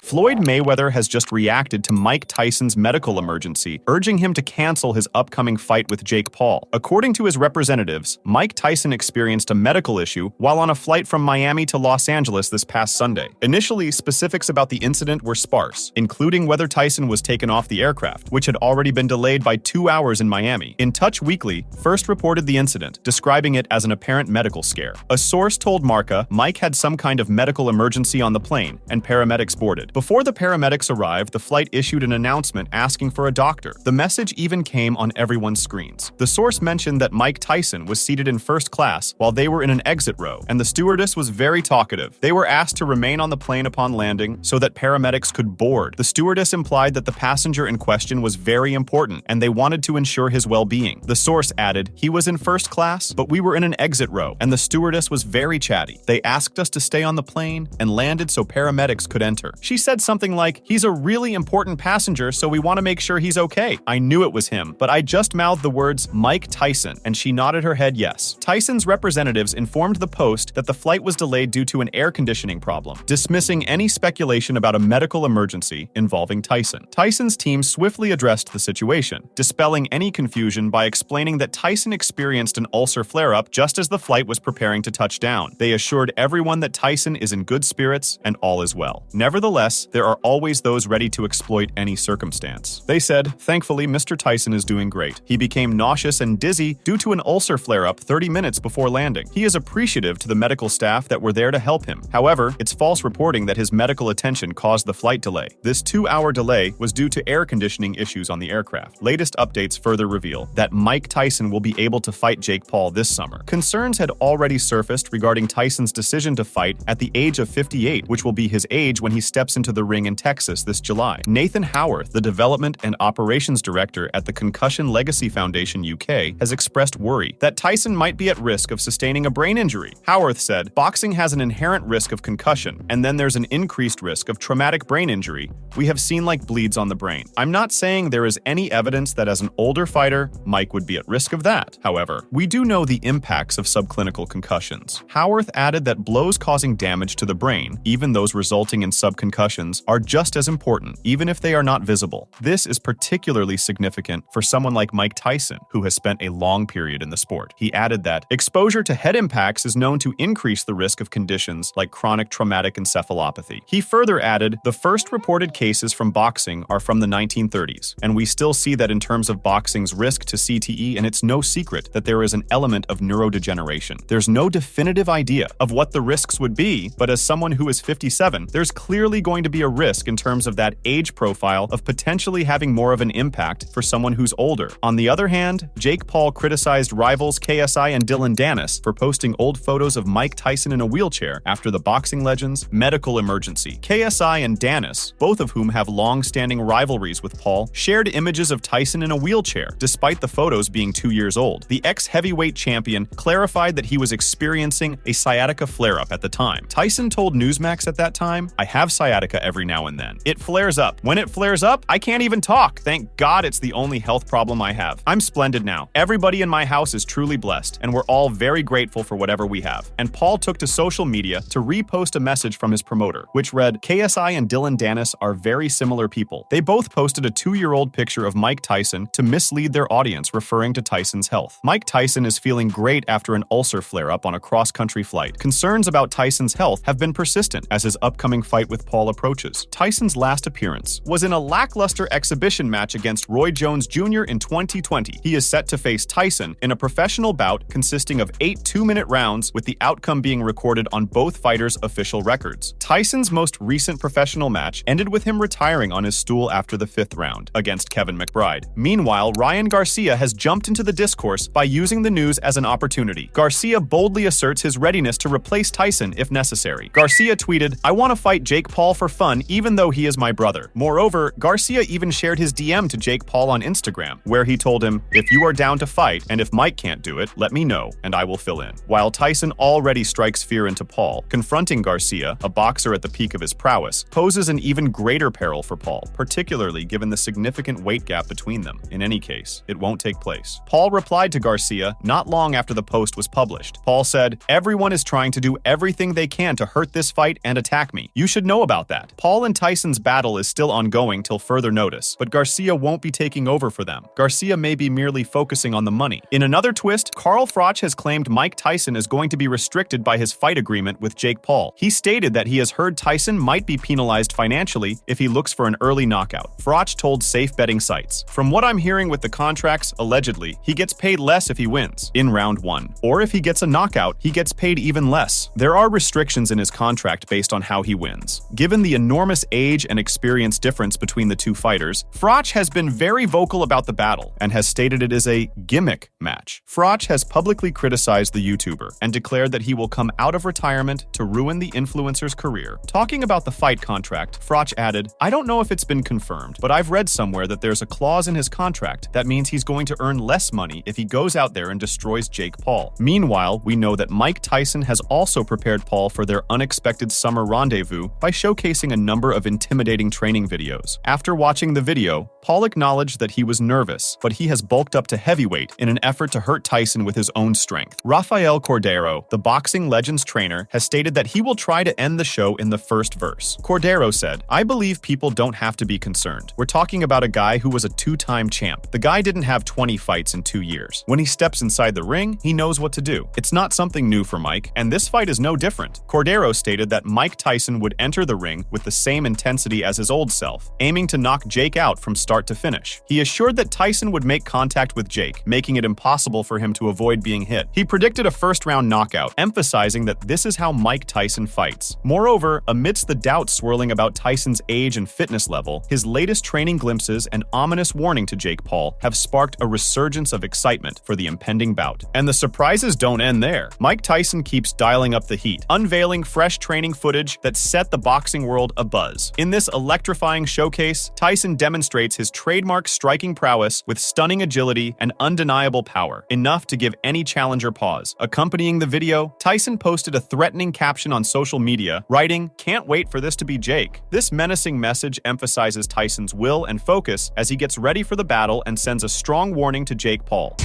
Floyd Mayweather has just reacted to Mike Tyson's medical emergency, urging him to cancel his upcoming fight with Jake Paul. According to his representatives, Mike Tyson experienced a medical issue while on a flight from Miami to Los Angeles this past Sunday. Initially, specifics about the incident were sparse, including whether Tyson was taken off the aircraft, which had already been delayed by 2 hours in Miami. In Touch Weekly first reported the incident, describing it as an apparent medical scare. A source told Marca Mike had some kind of medical emergency on the plane, and paramedics boarded. Before the paramedics arrived, the flight issued an announcement asking for a doctor. The message even came on everyone's screens. The source mentioned that Mike Tyson was seated in first class while they were in an exit row, and the stewardess was very talkative. They were asked to remain on the plane upon landing so that paramedics could board. The stewardess implied that the passenger in question was very important, and they wanted to ensure his well-being. The source added, "He was in first class, but we were in an exit row, and the stewardess was very chatty. They asked us to stay on the plane and landed so paramedics could enter." She said something like, "He's a really important passenger, so we want to make sure he's okay. I knew it was him, but I just mouthed the words, Mike Tyson," and she nodded her head yes. Tyson's representatives informed the Post that the flight was delayed due to an air conditioning problem, dismissing any speculation about a medical emergency involving Tyson. Tyson's team swiftly addressed the situation, dispelling any confusion by explaining that Tyson experienced an ulcer flare-up just as the flight was preparing to touch down. They assured everyone that Tyson is in good spirits and all is well. Nevertheless, there are always those ready to exploit any circumstance. They said, "Thankfully, Mr. Tyson is doing great. He became nauseous and dizzy due to an ulcer flare-up 30 minutes before landing. He is appreciative to the medical staff that were there to help him. However, it's false reporting that his medical attention caused the flight delay. This 2-hour delay was due to air conditioning issues on the aircraft." Latest updates further reveal that Mike Tyson will be able to fight Jake Paul this summer. Concerns had already surfaced regarding Tyson's decision to fight at the age of 58, which will be his age when he steps into the ring in Texas this July. Nathan Howarth, the development and operations director at the Concussion Legacy Foundation UK, has expressed worry that Tyson might be at risk of sustaining a brain injury. Howarth said, "Boxing has an inherent risk of concussion, and then there's an increased risk of traumatic brain injury we have seen like bleeds on the brain. I'm not saying there is any evidence that as an older fighter, Mike would be at risk of that. However, we do know the impacts of subclinical concussions." Howarth added that blows causing damage to the brain, even those resulting in subconcussions, are just as important, even if they are not visible. This is particularly significant for someone like Mike Tyson, who has spent a long period in the sport. He added that exposure to head impacts is known to increase the risk of conditions like chronic traumatic encephalopathy. He further added, "The first reported cases from boxing are from the 1930s, and we still see that in terms of boxing's risk to CTE, and it's no secret that there is an element of neurodegeneration. There's no definitive idea of what the risks would be, but as someone who is 57, there's clearly going to be a risk in terms of that age profile of potentially having more of an impact for someone who's older." On the other hand, Jake Paul criticized rivals KSI and Dylan Dennis for posting old photos of Mike Tyson in a wheelchair after the boxing legend's medical emergency. KSI and Dennis, both of whom have long-standing rivalries with Paul, shared images of Tyson in a wheelchair, despite the photos being 2 years old. The ex-heavyweight champion clarified that he was experiencing a sciatica flare-up at the time. Tyson told Newsmax at that time, "I have sciatica every now and then. It flares up. When it flares up, I can't even talk. Thank God it's the only health problem I have. I'm splendid now. Everybody in my house is truly blessed, and we're all very grateful for whatever we have." And Paul took to social media to repost a message from his promoter, which read, "KSI and Dylan Dennis are very similar people. They both posted a 2-year-old picture of Mike Tyson to mislead their audience, referring to Tyson's health. Mike Tyson is feeling great after an ulcer flare-up on a cross-country flight. Concerns about Tyson's health have been persistent as his upcoming fight with Paul approaches." Tyson's last appearance was in a lackluster exhibition match against Roy Jones Jr. in 2020. He is set to face Tyson in a professional bout consisting of 8 2-minute rounds, with the outcome being recorded on both fighters' official records. Tyson's most recent professional match ended with him retiring on his stool after the 5th round against Kevin McBride. Meanwhile, Ryan Garcia has jumped into the discourse by using the news as an opportunity. Garcia boldly asserts his readiness to replace Tyson if necessary. Garcia tweeted, "I want to fight Jake Paul for fun even though he is my brother." Moreover, Garcia even shared his DM to Jake Paul on Instagram, where he told him, "If you are down to fight, and if Mike can't do it, let me know, and I will fill in." While Tyson already strikes fear into Paul, confronting Garcia, a boxer at the peak of his prowess, poses an even greater peril for Paul, particularly given the significant weight gap between them. In any case, it won't take place. Paul replied to Garcia not long after the post was published. Paul said, "Everyone is trying to do everything they can to hurt this fight and attack me. You should know about that. that. Paul and Tyson's battle is still ongoing till further notice, but Garcia won't be taking over for them. Garcia may be merely focusing on the money. In another twist, Carl Froch has claimed Mike Tyson is going to be restricted by his fight agreement with Jake Paul. He stated that he has heard Tyson might be penalized financially if he looks for an early knockout. Froch told safe betting sites, "From what I'm hearing with the contracts, allegedly, he gets paid less if he wins in round 1. Or if he gets a knockout, he gets paid even less. There are restrictions in his contract based on how he wins." Given the enormous age and experience difference between the two fighters, Froch has been very vocal about the battle and has stated it is a gimmick match. Froch has publicly criticized the YouTuber and declared that he will come out of retirement to ruin the influencer's career. Talking about the fight contract, Froch added, "I don't know if it's been confirmed, but I've read somewhere that there's a clause in his contract that means he's going to earn less money if he goes out there and destroys Jake Paul." Meanwhile, we know that Mike Tyson has also prepared Paul for their unexpected summer rendezvous by showcasing a number of intimidating training videos. After watching the video, Paul acknowledged that he was nervous, but he has bulked up to heavyweight in an effort to hurt Tyson with his own strength. Rafael Cordero, the boxing legend's trainer, has stated that he will try to end the show in the first verse. Cordero said, "I believe people don't have to be concerned. We're talking about a guy who was a two-time champ. The guy didn't have 20 fights in 2 years. When he steps inside the ring, he knows what to do. It's not something new for Mike, and this fight is no different." Cordero stated that Mike Tyson would enter the ring with the same intensity as his old self, aiming to knock Jake out from start to finish. He assured that Tyson would make contact with Jake, making it impossible for him to avoid being hit. He predicted a first-round knockout, emphasizing that this is how Mike Tyson fights. Moreover, amidst the doubts swirling about Tyson's age and fitness level, his latest training glimpses and ominous warning to Jake Paul have sparked a resurgence of excitement for the impending bout. And the surprises don't end there. Mike Tyson keeps dialing up the heat, unveiling fresh training footage that set the boxing world abuzz. In this electrifying showcase, Tyson demonstrates his trademark striking prowess with stunning agility and undeniable power, enough to give any challenger pause. Accompanying the video, Tyson posted a threatening caption on social media, writing, "Can't wait for this to be Jake." This menacing message emphasizes Tyson's will and focus as he gets ready for the battle and sends a strong warning to Jake Paul.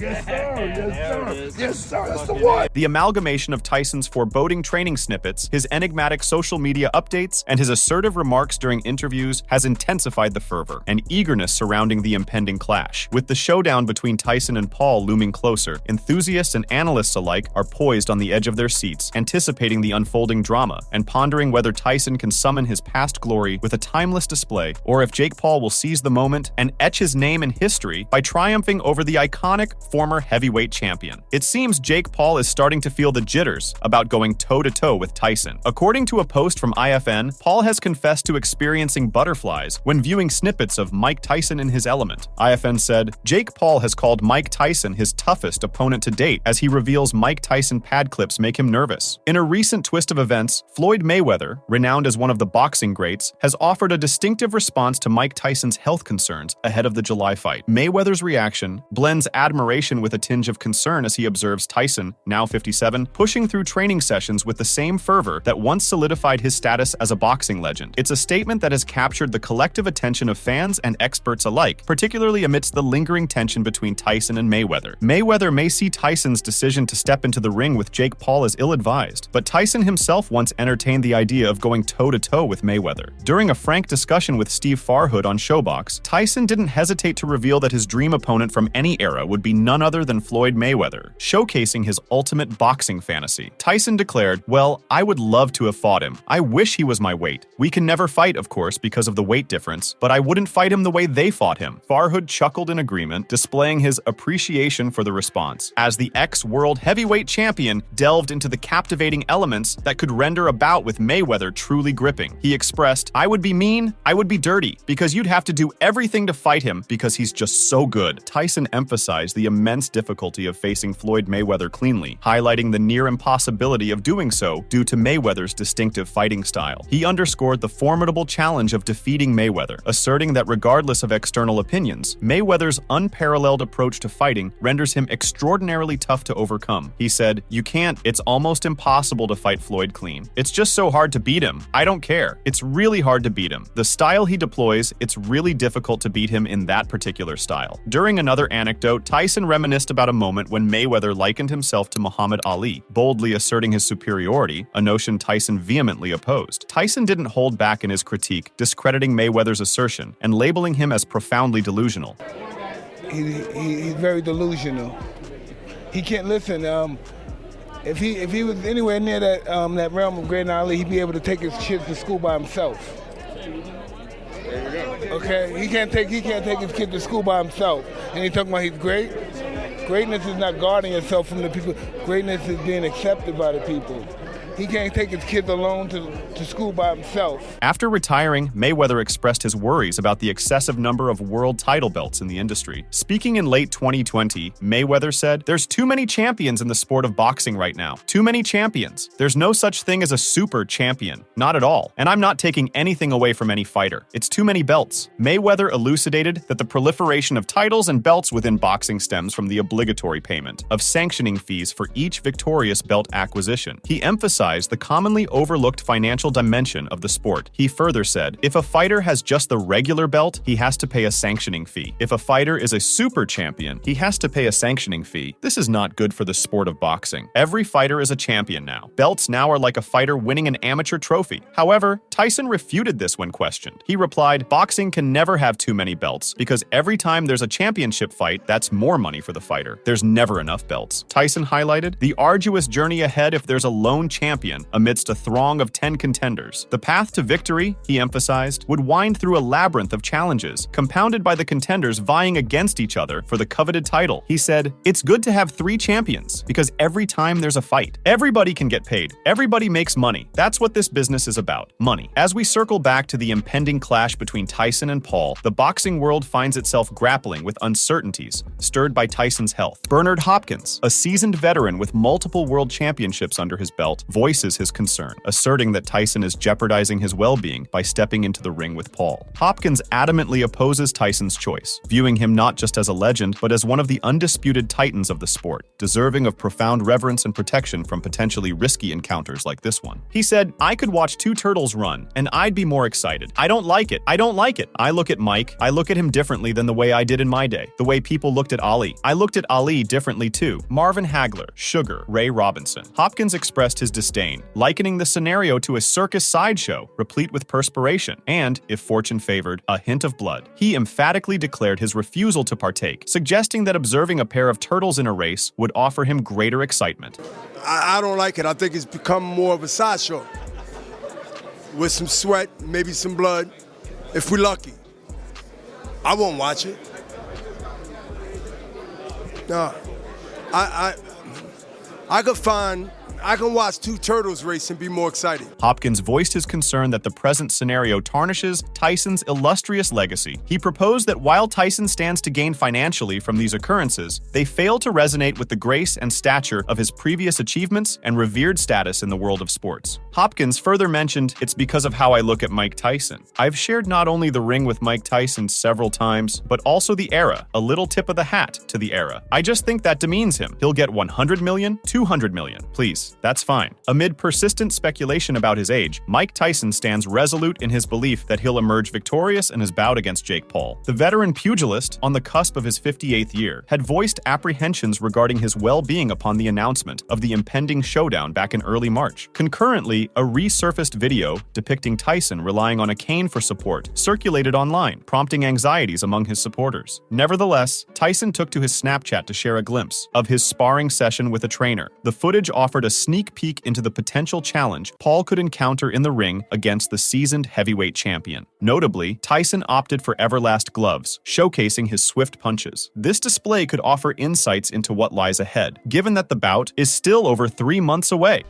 Yes, sir. Yes, sir. Yes, sir. That's the one. The amalgamation of Tyson's foreboding training snippets, his enigmatic social media updates, and his assertive remarks during interviews has intensified the fervor and eagerness surrounding the impending clash. With the showdown between Tyson and Paul looming closer, enthusiasts and analysts alike are poised on the edge of their seats, anticipating the unfolding drama and pondering whether Tyson can summon his past glory with a timeless display, or if Jake Paul will seize the moment and etch his name in history by triumphing over the iconic former heavyweight champion. It seems Jake Paul is starting to feel the jitters about going toe-to-toe with Tyson. According to a post from IFN, Paul has confessed to experiencing butterflies when viewing snippets of Mike Tyson in his element. IFN said, "Jake Paul has called Mike Tyson his toughest opponent to date as he reveals Mike Tyson pad clips make him nervous." In a recent twist of events, Floyd Mayweather, renowned as one of the boxing greats, has offered a distinctive response to Mike Tyson's health concerns ahead of the July fight. Mayweather's reaction blends admiration with a tinge of concern as he observes Tyson, now 57, pushing through training sessions with the same fervor that once solidified his status as a boxing legend. It's a statement that has captured the collective attention of fans and experts alike, particularly amidst the lingering tension between Tyson and Mayweather. Mayweather may see Tyson's decision to step into the ring with Jake Paul as ill-advised, but Tyson himself once entertained the idea of going toe-to-toe with Mayweather. During a frank discussion with Steve Farhood on Showbox, Tyson didn't hesitate to reveal that his dream opponent from any era would be none other than Floyd Mayweather, showcasing his ultimate boxing fantasy. Tyson declared, "Well, I would love to have fought him. I wish he was my weight. We can never fight, of course, because of the weight difference, but I wouldn't fight him the way they fought him." Farhood chuckled in agreement, displaying his appreciation for the response, as the ex-world heavyweight champion delved into the captivating elements that could render a bout with Mayweather truly gripping. He expressed, "I would be mean, I would be dirty, because you'd have to do everything to fight him because he's just so good." Tyson emphasized the immense difficulty of facing Floyd Mayweather cleanly, highlighting the near impossibility of doing so due to Mayweather's distinctive fighting style. He underscored the formidable challenge of defeating Mayweather, asserting that regardless of external opinions, Mayweather's unparalleled approach to fighting renders him extraordinarily tough to overcome. He said, It's almost impossible to fight Floyd clean. It's just so hard to beat him. I don't care. It's really hard to beat him. The style he deploys, it's really difficult to beat him in that particular style." During another anecdote, Tyson reminisced about a moment when Mayweather likened himself to Muhammad Ali, boldly asserting his superiority, a notion Tyson vehemently opposed. Tyson didn't hold back in his critique, discrediting Mayweather's assertion and labeling him as profoundly delusional. He's very delusional. He can't listen. If he was anywhere near that realm of great Ali, he'd be able to take his kids to school by himself. Okay, he can't take his kid to school by himself, and he talking about he's great. Greatness is not guarding yourself from the people. Greatness is being accepted by the people. He can't take his kids alone to school by himself. After retiring, Mayweather expressed his worries about the excessive number of world title belts in the industry. Speaking in late 2020, Mayweather said, "There's too many champions in the sport of boxing right now. Too many champions. There's no such thing as a super champion. Not at all. And I'm not taking anything away from any fighter. It's too many belts." Mayweather elucidated that the proliferation of titles and belts within boxing stems from the obligatory payment of sanctioning fees for each victorious belt acquisition. He emphasized the commonly overlooked financial dimension of the sport. He further said, "If a fighter has just the regular belt, he has to pay a sanctioning fee. If a fighter is a super champion, he has to pay a sanctioning fee. This is not good for the sport of boxing. Every fighter is a champion now. Belts now are like a fighter winning an amateur trophy." However, Tyson refuted this when questioned. He replied, "Boxing can never have too many belts because every time there's a championship fight, that's more money for the fighter. There's never enough belts." Tyson highlighted the arduous journey ahead if there's a lone champion amidst a throng of 10 contenders. The path to victory, he emphasized, would wind through a labyrinth of challenges, compounded by the contenders vying against each other for the coveted title. He said, "It's good to have 3 champions, because every time there's a fight, everybody can get paid. Everybody makes money. That's what this business is about, money." As we circle back to the impending clash between Tyson and Paul, the boxing world finds itself grappling with uncertainties stirred by Tyson's health. Bernard Hopkins, a seasoned veteran with multiple world championships under his belt, voices his concern, asserting that Tyson is jeopardizing his well-being by stepping into the ring with Paul. Hopkins adamantly opposes Tyson's choice, viewing him not just as a legend, but as one of the undisputed titans of the sport, deserving of profound reverence and protection from potentially risky encounters like this one. He said, "I could watch 2 turtles run, and I'd be more excited. I don't like it. I don't like it. I look at Mike. I look at him differently than the way I did in my day. The way people looked at Ali. I looked at Ali differently too." Marvin Hagler, Sugar, Ray Robinson. Hopkins expressed his disdain, likening the scenario to a circus sideshow, replete with perspiration and, if fortune favored, a hint of blood. He emphatically declared his refusal to partake, suggesting that observing a pair of turtles in a race would offer him greater excitement. I don't like it. I think it's become more of a sideshow with some sweat, maybe some blood, if we're lucky. I won't watch it. No, I can watch 2 turtles race and be more excited. Hopkins voiced his concern that the present scenario tarnishes Tyson's illustrious legacy. He proposed that while Tyson stands to gain financially from these occurrences, they fail to resonate with the grace and stature of his previous achievements and revered status in the world of sports. Hopkins further mentioned, "It's because of how I look at Mike Tyson. I've shared not only the ring with Mike Tyson several times, but also the era, a little tip of the hat to the era. I just think that demeans him. He'll get 100 million, 200 million. Please. That's fine." Amid persistent speculation about his age, Mike Tyson stands resolute in his belief that he'll emerge victorious in his bout against Jake Paul. The veteran pugilist, on the cusp of his 58th year, had voiced apprehensions regarding his well-being upon the announcement of the impending showdown back in early March. Concurrently, a resurfaced video depicting Tyson relying on a cane for support circulated online, prompting anxieties among his supporters. Nevertheless, Tyson took to his Snapchat to share a glimpse of his sparring session with a trainer. The footage offered a sneak peek into the potential challenge Paul could encounter in the ring against the seasoned heavyweight champion. Notably, Tyson opted for Everlast gloves, showcasing his swift punches. This display could offer insights into what lies ahead, given that the bout is still over 3 months away.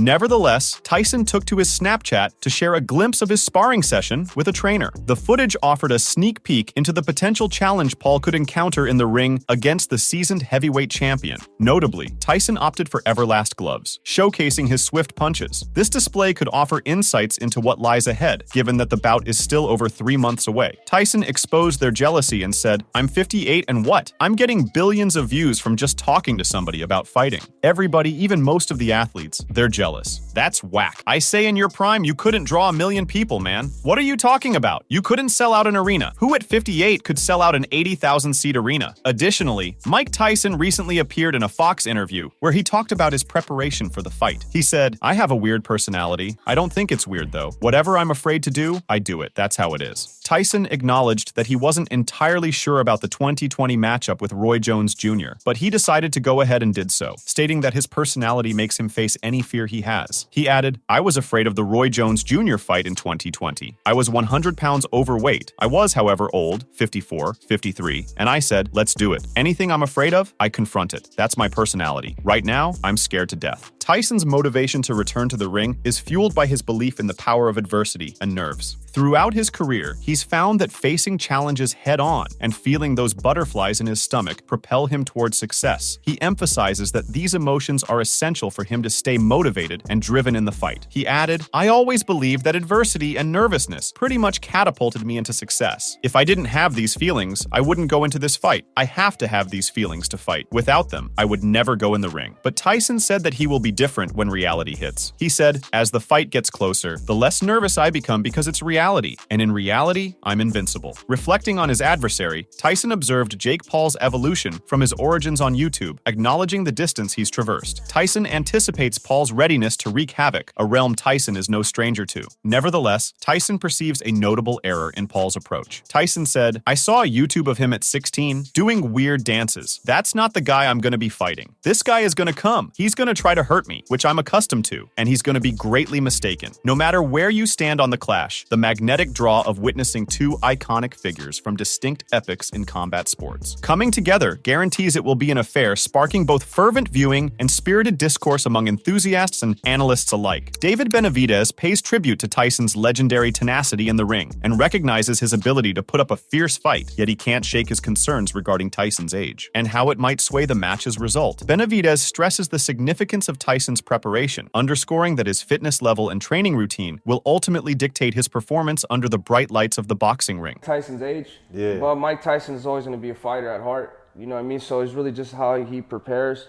Nevertheless, Tyson took to his Snapchat to share a glimpse of his sparring session with a trainer. The footage offered a sneak peek into the potential challenge Paul could encounter in the ring against the seasoned heavyweight champion. Notably, Tyson opted for Everlast gloves, showcasing his swift punches. This display could offer insights into what lies ahead, given that the bout is still over 3 months away. Tyson exposed their jealousy and said, "I'm 58 and what? I'm getting billions of views from just talking to somebody about fighting. Everybody, even most of the athletes, they're jealous. jealous. That's whack. I say in your prime, you couldn't draw 1 million people, man. What are you talking about? You couldn't sell out an arena. Who at 58 could sell out an 80,000-seat arena? Additionally, Mike Tyson recently appeared in a Fox interview where he talked about his preparation for the fight. He said, "I have a weird personality. I don't think it's weird, though. Whatever I'm afraid to do, I do it. That's how it is." Tyson acknowledged that he wasn't entirely sure about the 2020 matchup with Roy Jones Jr., but he decided to go ahead and did so, stating that his personality makes him face any fear he has. He added, "I was afraid of the Roy Jones Jr. fight in 2020. I was 100 pounds overweight. I was, however, old, 54, 53, and I said, let's do it. Anything I'm afraid of, I confront it. That's my personality. Right now, I'm scared to death." Tyson's motivation to return to the ring is fueled by his belief in the power of adversity and nerves. Throughout his career, he's found that facing challenges head-on and feeling those butterflies in his stomach propel him towards success. He emphasizes that these emotions are essential for him to stay motivated and driven in the fight. He added, "I always believed that adversity and nervousness pretty much catapulted me into success. If I didn't have these feelings, I wouldn't go into this fight. I have to have these feelings to fight. Without them, I would never go in the ring." But Tyson said that he will be different when reality hits. He said, "As the fight gets closer, the less nervous I become because it's reality. And in reality, I'm invincible." Reflecting on his adversary, Tyson observed Jake Paul's evolution from his origins on YouTube, acknowledging the distance he's traversed. Tyson anticipates Paul's readiness to wreak havoc, a realm Tyson is no stranger to. Nevertheless, Tyson perceives a notable error in Paul's approach. Tyson said, "I saw a YouTube of him at 16 doing weird dances. That's not the guy I'm going to be fighting. This guy is going to come. He's going to try to hurt me, which I'm accustomed to, and he's going to be greatly mistaken. No matter where you stand on the clash, the magnetic draw of witnessing two iconic figures from distinct epochs in combat sports coming together guarantees it will be an affair sparking both fervent viewing and spirited discourse among enthusiasts and analysts alike." David Benavidez pays tribute to Tyson's legendary tenacity in the ring and recognizes his ability to put up a fierce fight, yet he can't shake his concerns regarding Tyson's age and how it might sway the match's result. Benavidez stresses the significance of Tyson's preparation, underscoring that his fitness level and training routine will ultimately dictate his performance under the bright lights of the boxing ring. Tyson's age, Yeah. but Mike Tyson is always going to be a fighter at heart. You know what I mean? So it's really just how he prepares,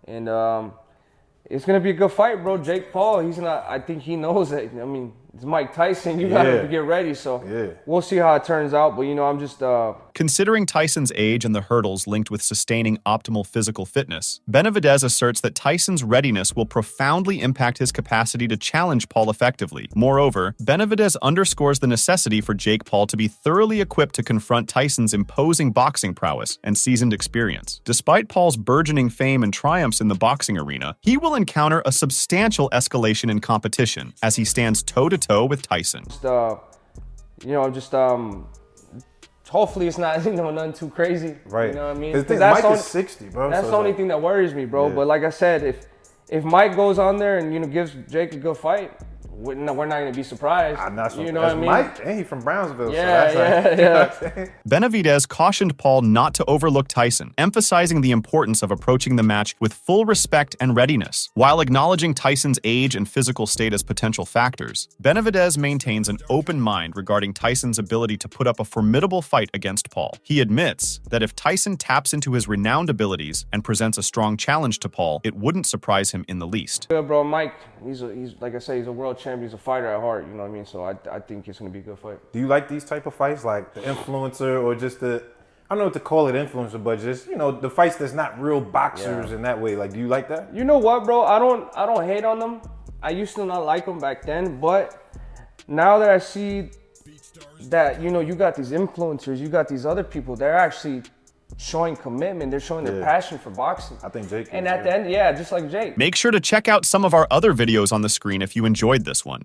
and it's going to be a good fight, bro. Jake Paul, I think he knows it. I mean, it's Mike Tyson. You got to get ready. So we'll see how it turns out. But, you know, I'm just... Considering Tyson's age and the hurdles linked with sustaining optimal physical fitness, Benavidez asserts that Tyson's readiness will profoundly impact his capacity to challenge Paul effectively. Moreover, Benavidez underscores the necessity for Jake Paul to be thoroughly equipped to confront Tyson's imposing boxing prowess and seasoned experience. Despite Paul's burgeoning fame and triumphs in the boxing arena, he will encounter a substantial escalation in competition as he stands toe-to-toe with Tyson. Hopefully it's not nothing too crazy. Right. You know what I mean? Mike is 60, bro. That's the only thing that worries me, bro. Yeah. But like I said, if Mike goes on there and gives Jake a good fight, we're not going to be surprised. You know what I mean? Mike, and he from Brownsville. Yeah. Benavidez cautioned Paul not to overlook Tyson, emphasizing the importance of approaching the match with full respect and readiness. While acknowledging Tyson's age and physical state as potential factors, Benavidez maintains an open mind regarding Tyson's ability to put up a formidable fight against Paul. He admits that if Tyson taps into his renowned abilities and presents a strong challenge to Paul, it wouldn't surprise him in the least. Yeah, bro, Mike, he's like I say, he's a world champion. He's a fighter at heart, you know what I mean? So I think it's going to be a good fight. Do you like these type of fights, like the influencer or just I don't know what to call it, influencer, but just, the fights that's not real boxers in that way? Like, do you like that? You know what, bro? I don't hate on them. I used to not like them back then, but now that I see that, you got these influencers, you got these other people, they're actually showing commitment, they're showing their passion for boxing. I think Jake and at the end, just like Jake. Make sure to check out some of our other videos on the screen if you enjoyed this one.